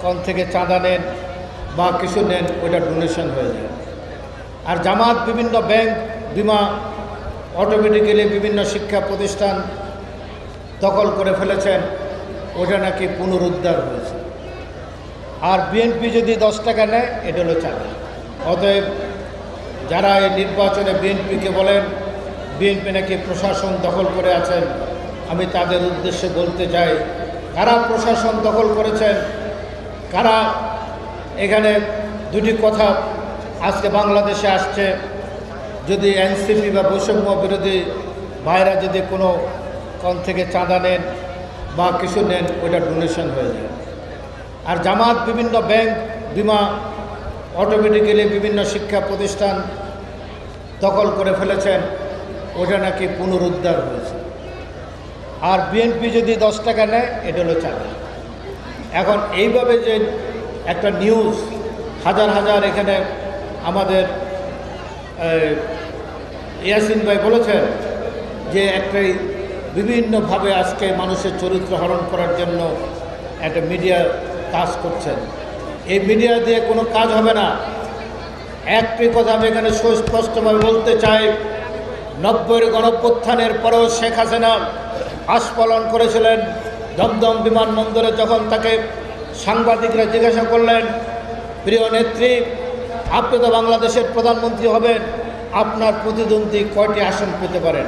কোন থেকে চাঁদা নেন বা কিছু নেন, ওইটা ডোনেশন হয়ে যায়। আর জামাত বিভিন্ন ব্যাংক, বিমা, অটোমেটিক্যালি বিভিন্ন শিক্ষা প্রতিষ্ঠান দখল করে ফেলেছেন, ওটা নাকি পুনরুদ্ধার হয়েছে। আর বিএনপি যদি 10 টাকা নেয়, এটা হলো চাঁদা। অতএব যারা এই নির্বাচনে বিএনপিকে বলেন বিএনপি নাকি প্রশাসন দখল করে আছেন, আমি তাদের উদ্দেশ্যে বলতে চাই, কারা প্রশাসন দখল করেছেন, কারা এখানে দুটি কথা আজকে বাংলাদেশে আসছে, যদি এনসিপি বা বৈষম্য বিরোধী ভাইরা যদি কোনো কোন থেকে চাঁদা নেন বা কিছু নেন, ওইটা ডোনেশন হয়ে যায়। আর জামাত বিভিন্ন ব্যাংক, বিমা, অটোমেটিক্যালি বিভিন্ন শিক্ষা প্রতিষ্ঠান দখল করে ফেলেছেন, ওটা নাকি পুনরুদ্ধার হয়েছে। আর বিএনপি যদি 10 টাকা নেয়, এটা হলো চাঁদা। এখন এইভাবে যে একটা নিউজ হাজার হাজার, এখানে আমাদের ইয়াসিন ভাই বলেছেন যে একটাই বিভিন্নভাবে আজকে মানুষের চরিত্র হরণ করার জন্য একটা মিডিয়া কাজ করছেন। এই মিডিয়া দিয়ে কোনো কাজ হবে না। একটি কথা আমি এখানে সুস্পষ্টভাবে বলতে চাই, 90-এর গণঅভ্যুত্থানের পরেও শেখ হাসিনা আস্ফালন করেছিলেন দমদম বিমানবন্দরে। যখন তাকে সাংবাদিকরা জিজ্ঞাসা করলেন, প্রিয় নেত্রী, আপনি তো বাংলাদেশের প্রধানমন্ত্রী হবেন, আপনার প্রতিদ্বন্দ্বী কয়টি আসন পেতে পারেন?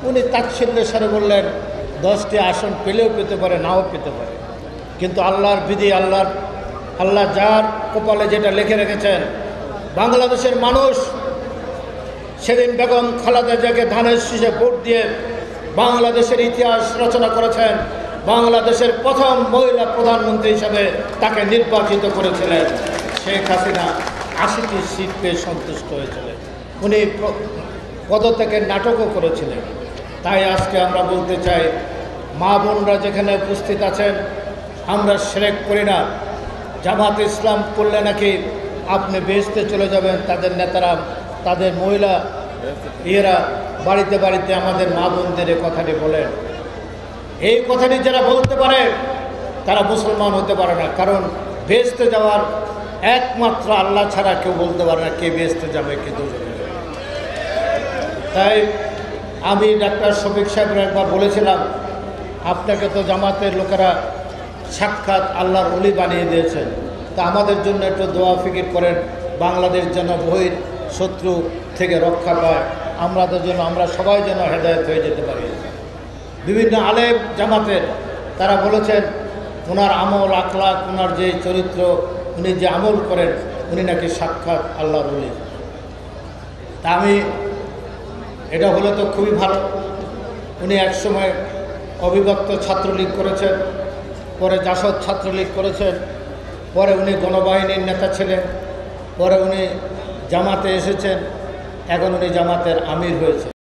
উনি তাচ্ছিল্যের সাথে বললেন, 10টি আসন পেলেও পেতে পারে, নাও পেতে পারে। কিন্তু আল্লাহর বিধি, আল্লাহ যার কপালে যেটা লিখে রেখেছেন, বাংলাদেশের মানুষ সেদিন বেগম খালেদা জিয়াকে ধানের শীষে ভোট দিয়ে বাংলাদেশের ইতিহাস রচনা করেছেন। বাংলাদেশের প্রথম মহিলা প্রধানমন্ত্রী হিসাবে তাকে নির্বাচিত করেছিলেন। শেখ হাসিনা 80টি সিট পেয়ে সন্তুষ্ট হয়েছিলেন। উনি পদত্যাগের নাটকও করেছিলেন। তাই আজকে আমরা বলতে চাই, মা বোনরা যেখানে উপস্থিত আছেন, আমরা শিরক করি না। জামাত ইসলাম করলে নাকি আপনি বেহেশতে চলে যাবেন, তাদের নেতারা, তাদের মহিলা ইয়েরা বাড়িতে বাড়িতে আমাদের মা বোনদের এই কথাটি বলেন। এই কথাটি যারা বলতে পারে তারা মুসলমান হতে পারে না। কারণ বেহেশতে যাওয়ার একমাত্র আল্লাহ ছাড়া কেউ বলতে পারে না কে বেহেশতে যাবে, কে দোজখে যাবে। তাই আমি ডাক্তার শফিক সাহেবের একবার বলেছিলাম, আপনাকে তো জামাতের লোকেরা সাক্ষাৎ আল্লাহর ওলি বানিয়ে দিয়েছেন, তা আমাদের জন্য একটু দোয়া ফিকির করেন, বাংলাদেশ যেন বহির শত্রু থেকে রক্ষা পায়, আমরা সবাই যেন হেদায়েত হয়ে যেতে পারি। বিভিন্ন আলেম জামাতের তারা বলেছেন ওনার আমল আখলাক, ওনার যে চরিত্র, উনি যে আমল করেন, উনি নাকি সাক্ষাৎ আল্লাহর ওলি। তা আমি এটা হলে তো খুবই ভালো। উনি একসময় অবিভক্ত ছাত্রলীগ করেছেন, পরে জাসদ ছাত্রলীগ করেছেন, পরে উনি গণবাহিনীর নেতা ছিলেন, পরে উনি জামাতে এসেছেন, এখন উনি জামাতের আমির হয়েছেন।